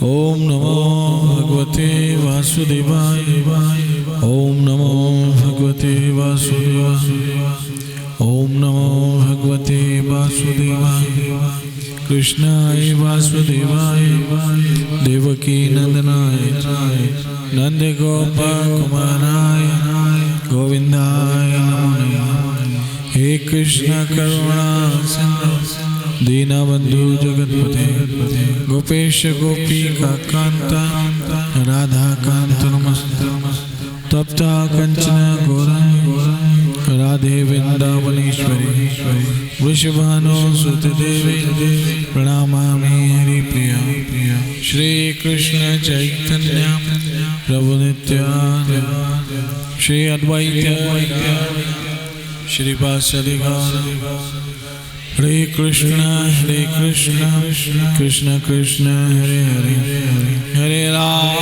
ओम नमो भगवते वासुदेवाय। ओम नमो भगवते वासुदेवाय। ओम नमो भगवते वासुदेवाय। कृष्णाय वासुदेवाय देवकी नंदनाय नंद गोपकुमाराय गोविंदाय नमो नमः। हे कृष्ण करुणा सिंधु दीनबंधु जगतपते गोपेश गोपिका कांता राधा कांत नमस्ते। तप्ता कंचन गौरांगी राधे वृंदावनेश्वरी वृषभानु सुत देवी प्रणमामि हरिप्रिया। श्री कृष्ण चैतन्य प्रभु नित्यानंद श्री अद्वैत श्रीवासदि गौर हरे कृष्ण कृष्ण कृष्ण हरे हरे हरे राम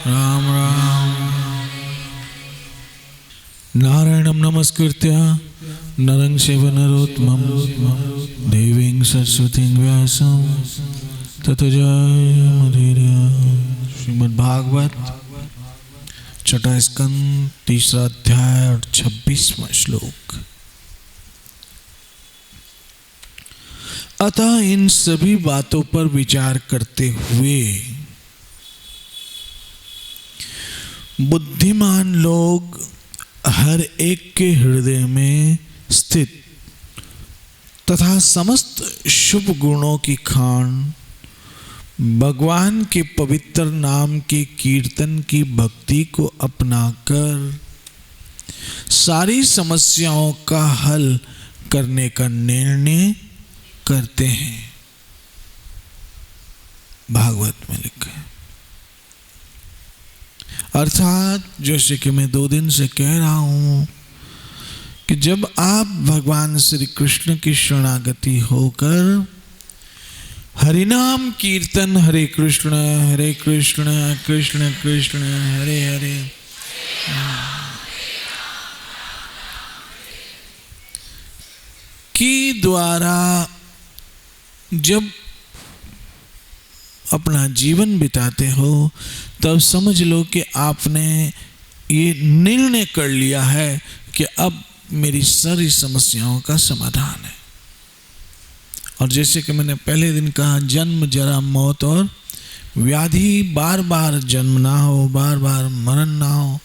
राम। नारायणं नमस्कृत्य नरं चैव नरोत्तमं देवीं सरस्वतीं व्यासं ततो जयमुदीरये। श्रीमद्भागवत छठा स्कंद तीसरा अध्याय और 26वां श्लोक। अतः इन सभी बातों पर विचार करते हुए बुद्धिमान लोग हर एक के हृदय में स्थित तथा समस्त शुभ गुणों की खान भगवान के पवित्र नाम के कीर्तन की भक्ति को अपनाकर सारी समस्याओं का हल करने का निर्णय करते हैं। भागवत में लिखा है। अर्थात जैसे कि मैं 2 दिन से कह रहा हूं कि जब आप भगवान श्री कृष्ण की शरणागति होकर हरिनाम कीर्तन हरे कृष्ण कृष्ण कृष्ण हरे हरे की द्वारा जब अपना जीवन बिताते हो तब समझ लो कि आपने ये निर्णय कर लिया है कि अब मेरी सारी समस्याओं का समाधान है। और जैसे कि मैंने पहले दिन कहा, जन्म जरा मौत और व्याधि, बार बार जन्म ना हो, बार बार मरण ना हो,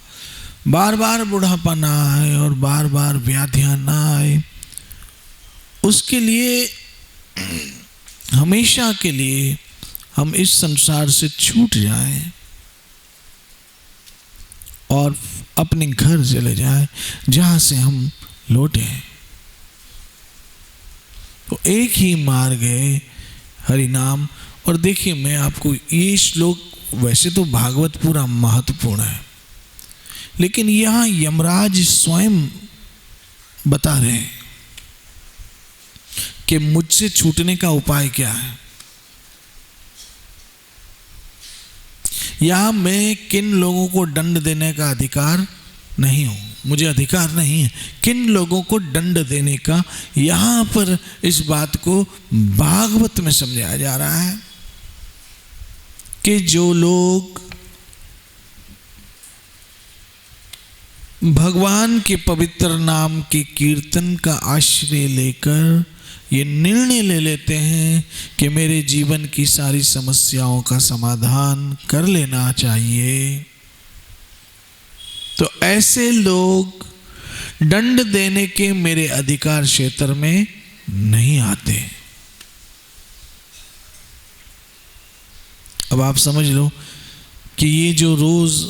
बार बार बुढ़ापा ना आए और बार बार व्याधियां ना आए, उसके लिए हमेशा के लिए हम इस संसार से छूट जाएं और अपने घर चले जाएं जहां से हम लौटे। तो एक ही मार्ग है हरि नाम। और देखिए, मैं आपको ये श्लोक, वैसे तो भागवत पूरा महत्वपूर्ण है, लेकिन यहां यमराज स्वयं बता रहे हैं कि मुझसे छूटने का उपाय क्या है। यहां मैं किन लोगों को दंड देने का अधिकार नहीं हूं, मुझे अधिकार नहीं है किन लोगों को दंड देने का। यहां पर इस बात को भागवत में समझाया जा रहा है कि जो लोग भगवान के पवित्र नाम के कीर्तन का आश्रय लेकर ये निर्णय ले लेते हैं कि मेरे जीवन की सारी समस्याओं का समाधान कर लेना चाहिए, तो ऐसे लोग दंड देने के मेरे अधिकार क्षेत्र में नहीं आते। अब आप समझ लो कि ये जो रोज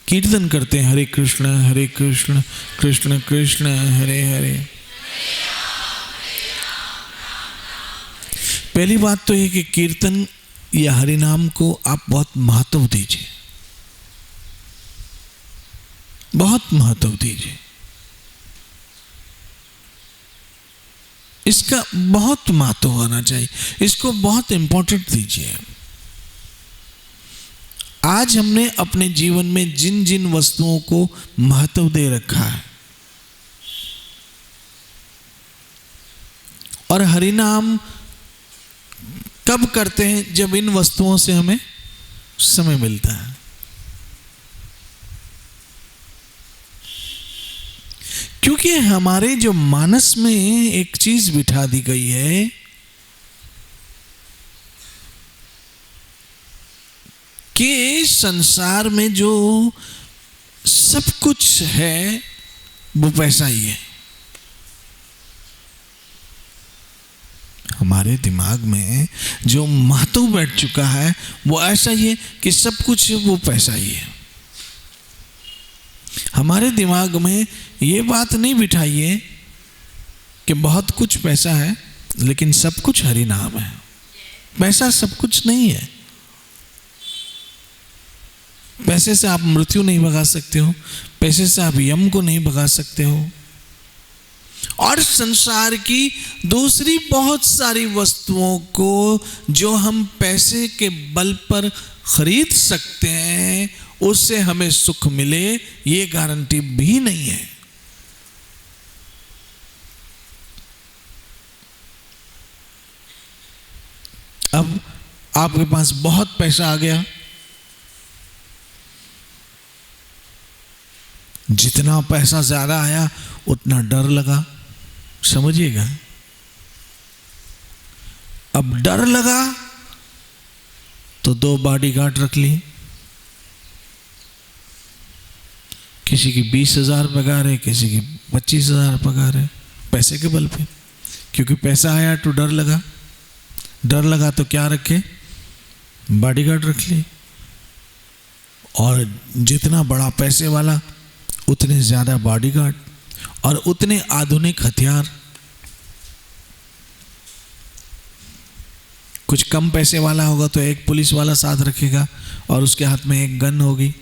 कीर्तन करते हैं हरे कृष्ण कृष्ण कृष्ण हरे हरे, पहली बात तो ये कि कीर्तन या हरि नाम को आप बहुत महत्व दीजिए, बहुत महत्व दीजिए, इसका बहुत महत्व होना चाहिए, इसको बहुत इंपॉर्टेंट दीजिए। आज हमने अपने जीवन में जिन जिन वस्तुओं को महत्व दे रखा है और हरि नाम कब करते हैं? जब इन वस्तुओं से हमें समय मिलता है। क्योंकि हमारे जो मानस में एक चीज बिठा दी गई है कि संसार में जो सब कुछ है वो पैसा ही है। हमारे दिमाग में जो महत्व बैठ चुका है वो ऐसा ही है कि सब कुछ वो पैसा ही है। हमारे दिमाग में ये बात नहीं बिठाइए कि बहुत कुछ पैसा है लेकिन सब कुछ हरि नाम है। पैसा सब कुछ नहीं है। पैसे से आप मृत्यु नहीं भगा सकते हो, पैसे से आप यम को नहीं भगा सकते हो, और संसार की दूसरी बहुत सारी वस्तुओं को जो हम पैसे के बल पर खरीद सकते हैं उससे हमें सुख मिले ये गारंटी भी नहीं है। अब आपके पास बहुत पैसा आ गया, जितना पैसा ज्यादा आया उतना डर लगा, समझिएगा। अब डर लगा तो 2 बॉडीगार्ड रख लिए। किसी की 20,000 पगार है, किसी की 25,000 पगार है, पैसे के बल पे। क्योंकि पैसा आया तो डर लगा, डर लगा तो क्या रखे? बॉडीगार्ड रख लिए। और जितना बड़ा पैसे वाला उतने ज्यादा बॉडीगार्ड और उतने आधुनिक हथियार। कुछ कम पैसे वाला होगा तो एक पुलिस वाला साथ रखेगा और उसके हाथ में एक गन होगी।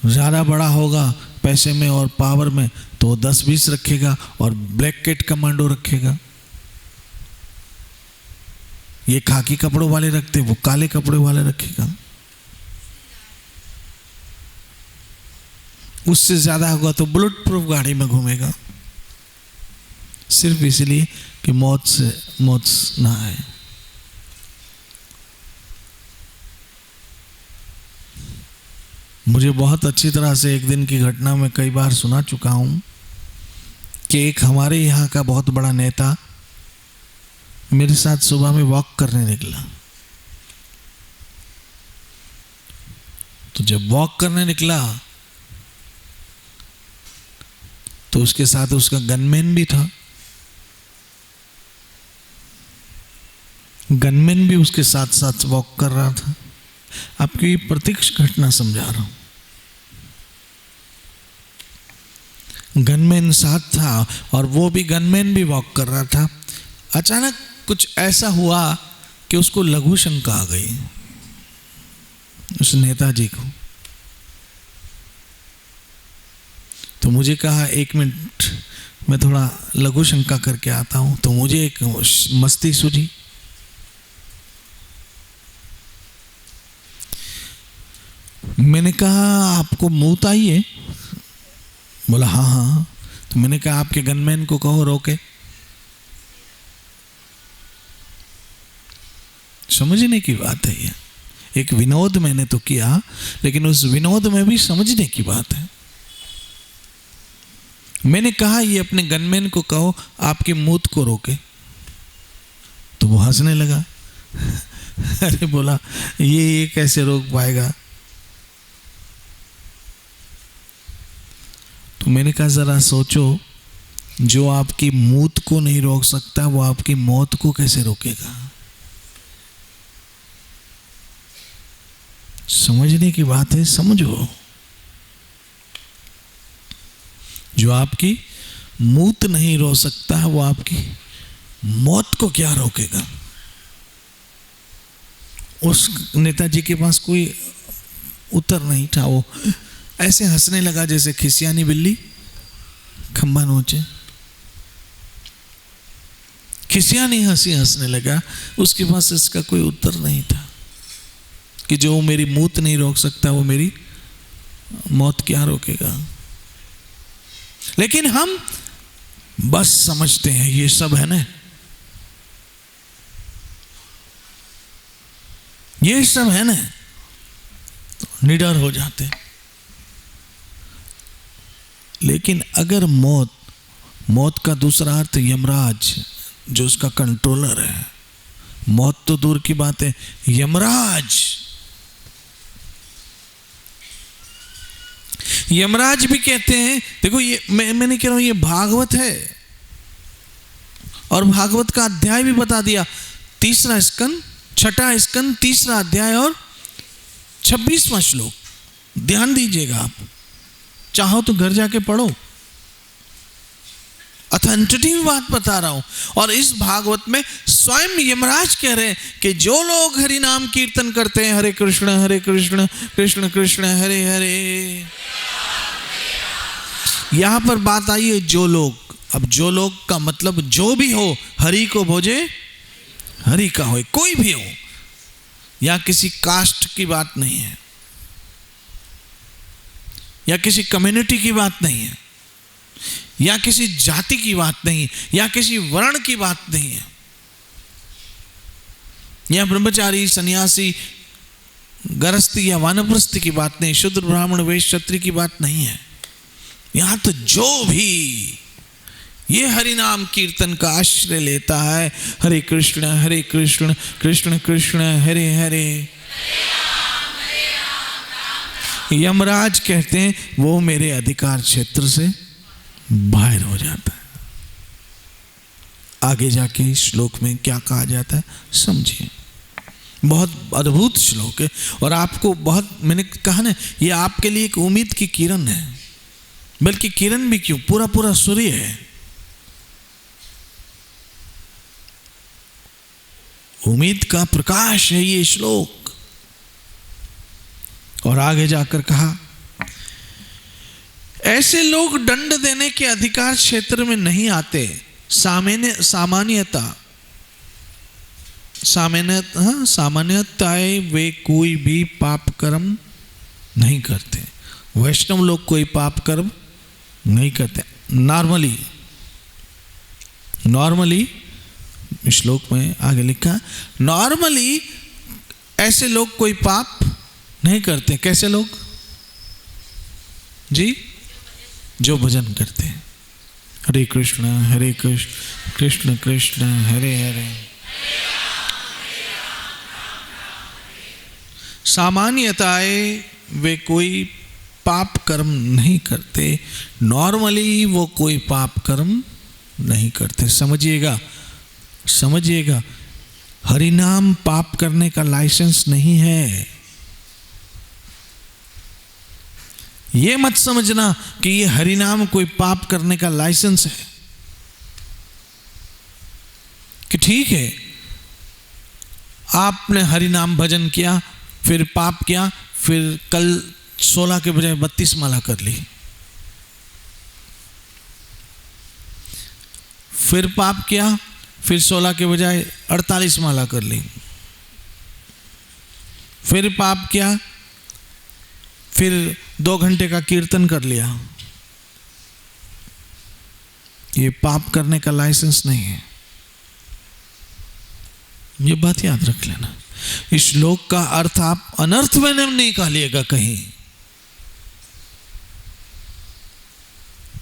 ज्यादा बड़ा होगा पैसे में और पावर में तो 10-20 रखेगा और ब्लैक कैट कमांडो रखेगा। ये खाकी कपड़ों वाले रखते, वो काले कपड़े वाले रखेगा। उससे ज्यादा होगा तो बुलेट प्रूफ गाड़ी में घूमेगा, सिर्फ इसलिए कि मौत ना आए। मुझे बहुत अच्छी तरह से एक दिन की घटना में कई बार सुना चुका हूं कि एक हमारे यहाँ का बहुत बड़ा नेता मेरे साथ सुबह में वॉक करने निकला। तो जब वॉक करने निकला तो उसके साथ उसका गनमैन भी था। गनमैन भी उसके साथ साथ वॉक कर रहा था। आपको ये प्रत्यक्ष घटना समझा रहा हूं। गनमैन साथ था और वो भी गनमैन भी वॉक कर रहा था। अचानक कुछ ऐसा हुआ कि उसको लघु शंका आ गई उस नेताजी को। तो मुझे कहा 1 मिनट मैं थोड़ा लघु शंका करके आता हूं। तो मुझे एक मस्ती सूझी। मैंने कहा आपको मूत आई है? बोला हाँ हाँ। तो मैंने कहा आपके गनमैन को कहो रोके। समझने की बात है ये। एक विनोद मैंने तो किया लेकिन उस विनोद में भी समझने की बात है। मैंने कहा ये अपने गनमैन को कहो आपके मूत को रोके। तो वो हंसने लगा। अरे बोला ये कैसे रोक पाएगा? तो मैंने कहा जरा सोचो, जो आपकी मूत को नहीं रोक सकता वो आपकी मौत को कैसे रोकेगा? समझने की बात है, समझो। जो आपकी मूत नहीं रोक सकता वो आपकी मौत को क्या रोकेगा? उस नेताजी के पास कोई उत्तर नहीं था। वो ऐसे हंसने लगा जैसे खिसियानी बिल्ली खंबा नोचे। खिसियानी हंसी हंसने लगा। उसके पास इसका कोई उत्तर नहीं था कि जो मेरी मूत नहीं रोक सकता वो मेरी मौत क्या रोकेगा। लेकिन हम बस समझते हैं ये सब है ना, ये सब है ना, तो निडर हो जाते हैं। लेकिन अगर मौत का दूसरा अर्थ यमराज, जो उसका कंट्रोलर है, मौत तो दूर की बात है, यमराज भी कहते हैं। देखो ये मैं नहीं कह रहा हूं, ये भागवत है, और भागवत का अध्याय भी बता दिया, 3 स्कंद, 6 स्कंद, 3 अध्याय और 26वां श्लोक। ध्यान दीजिएगा, आप चाहो तो घर जाके पढ़ो, अथेंटिटी बात बता रहा हूं। और इस भागवत में स्वयं यमराज कह रहे हैं कि जो लोग हरि नाम कीर्तन करते हैं, हरे कृष्ण कृष्ण कृष्ण हरे हरे। यहां पर बात आई है जो लोग। अब जो लोग का मतलब जो भी हो, हरि को भोजे हरि का हो, कोई भी हो, या किसी कास्ट की बात नहीं है, या किसी कम्युनिटी की बात नहीं है, या किसी जाति की बात नहीं, या किसी वर्ण की बात नहीं है, या ब्रह्मचारी, सन्यासी, गृहस्थी या वानप्रस्थी की बात नहीं, शूद्र ब्राह्मण वैश्य क्षत्रिय की बात नहीं है। यहां तो जो भी ये हरि नाम कीर्तन का आश्रय लेता है, हरे कृष्ण कृष्ण कृष्ण हरे हरे, यमराज कहते हैं वो मेरे अधिकार क्षेत्र से बाहर हो जाता है। आगे जाके श्लोक में क्या कहा जाता है समझिए, बहुत अद्भुत श्लोक है। और आपको बहुत, मैंने कहा ना, ये आपके लिए एक उम्मीद की किरण है, बल्कि किरण भी क्यों, पूरा सूर्य है। उम्मीद का प्रकाश है ये श्लोक। और आगे जाकर कहा, ऐसे लोग दंड देने के अधिकार क्षेत्र में नहीं आते। सामान्यताएं वे कोई भी पाप कर्म नहीं करते। वैष्णव लोग कोई पाप कर्म नहीं करते। नॉर्मली श्लोक में आगे लिखा, नॉर्मली ऐसे लोग कोई पाप नहीं करते। कैसे लोग जी? जो भजन करते हैं, हरे कृष्ण कृष्ण कृष्ण हरे हरे। सामान्यताएं वे कोई पाप कर्म नहीं करते। नॉर्मली वो कोई पाप कर्म नहीं करते। समझिएगा, हरिनाम पाप करने का लाइसेंस नहीं है। ये मत समझना कि ये हरिनाम कोई पाप करने का लाइसेंस है, कि ठीक है आपने हरिनाम भजन किया, फिर पाप किया, फिर कल 16 के बजाय 32 माला कर ली, फिर पाप किया, फिर 16 के बजाय 48 माला कर ली, फिर पाप किया, फिर 2 घंटे का कीर्तन कर लिया। ये पाप करने का लाइसेंस नहीं है, ये बात याद रख लेना। इस श्लोक का अर्थ आप अनर्थ में नहीं निकालिएगा कहीं।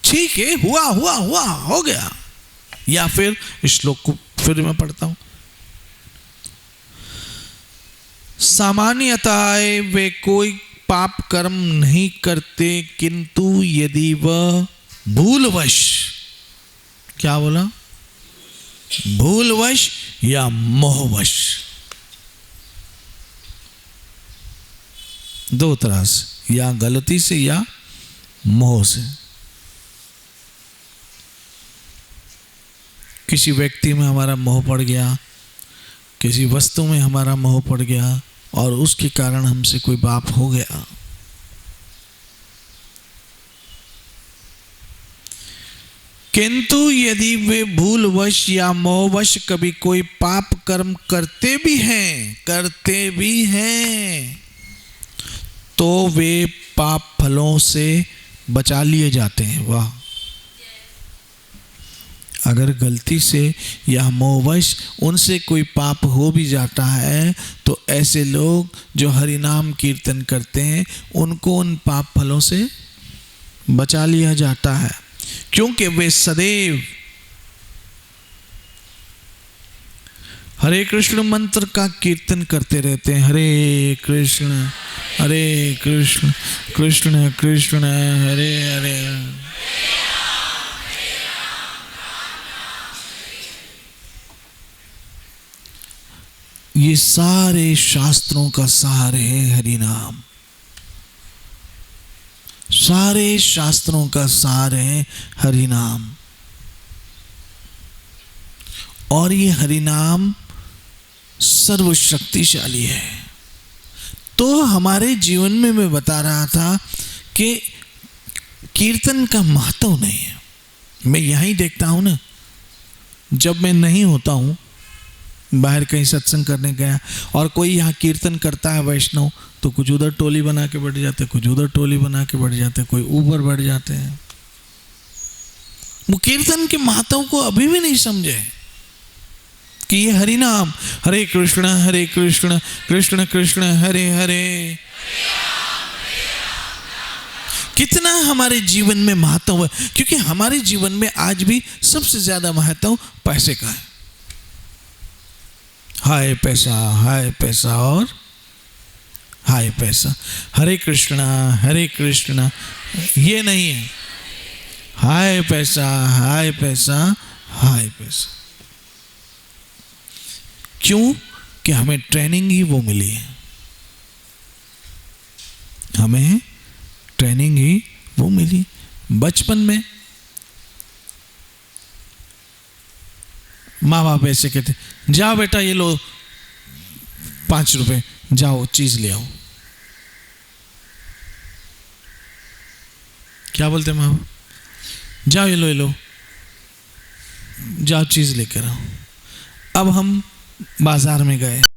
ठीक है, हुआ हो गया। या फिर इस श्लोक को फिर मैं पढ़ता हूं, सामान्यतः वे कोई पाप कर्म नहीं करते, किंतु यदि वह भूलवश, क्या बोला? भूलवश या मोहवश, दो तरह से, या गलती से या मोह से, किसी व्यक्ति में हमारा मोह पड़ गया, किसी वस्तु में हमारा मोह पड़ गया, और उसके कारण हमसे कोई पाप हो गया। किंतु यदि वे भूलवश या मोहवश कभी कोई पाप कर्म करते भी हैं, तो वे पाप फलों से बचा लिए जाते हैं। वाह! अगर गलती से या मोहवश उनसे कोई पाप हो भी जाता है तो ऐसे लोग जो हरि नाम कीर्तन करते हैं उनको उन पाप फलों से बचा लिया जाता है, क्योंकि वे सदैव हरे कृष्ण मंत्र का कीर्तन करते रहते हैं। हरे कृष्ण कृष्ण कृष्ण हरे हरे। ये सारे शास्त्रों का सार है हरि नाम। सारे शास्त्रों का सार है हरि नाम। और ये हरि नाम सर्वशक्तिशाली है। तो हमारे जीवन में मैं बता रहा था कि कीर्तन का महत्व नहीं है। मैं यहीं देखता हूं ना, जब मैं नहीं होता हूं, बाहर कहीं सत्संग करने गया और कोई यहाँ कीर्तन करता है वैष्णव, तो कुछ उधर टोली बना के बैठ जाते, कुछ उधर टोली बना के बैठ जाते, कोई ऊपर बैठ जाते हैं। वो कीर्तन के महत्व को अभी भी नहीं समझे कि ये हरि नाम, हरे कृष्ण कृष्ण कृष्ण हरे हरे, कितना हमारे जीवन में महत्व है। क्योंकि हमारे जीवन में आज भी सबसे ज्यादा महत्व पैसे का है। हाय पैसा और हाय पैसा। हरे कृष्णा ये नहीं है, हाय पैसा हाय पैसा। क्यों? कि हमें ट्रेनिंग ही वो मिली है, हमें ट्रेनिंग ही वो मिली। बचपन में माँ बाप ऐसे कहते, जाओ बेटा ये लो 5 रुपए, जाओ चीज ले आओ। क्या बोलते माँ बाप? जाओ ये लो, जाओ चीज लेकर आओ। अब हम बाजार में गए,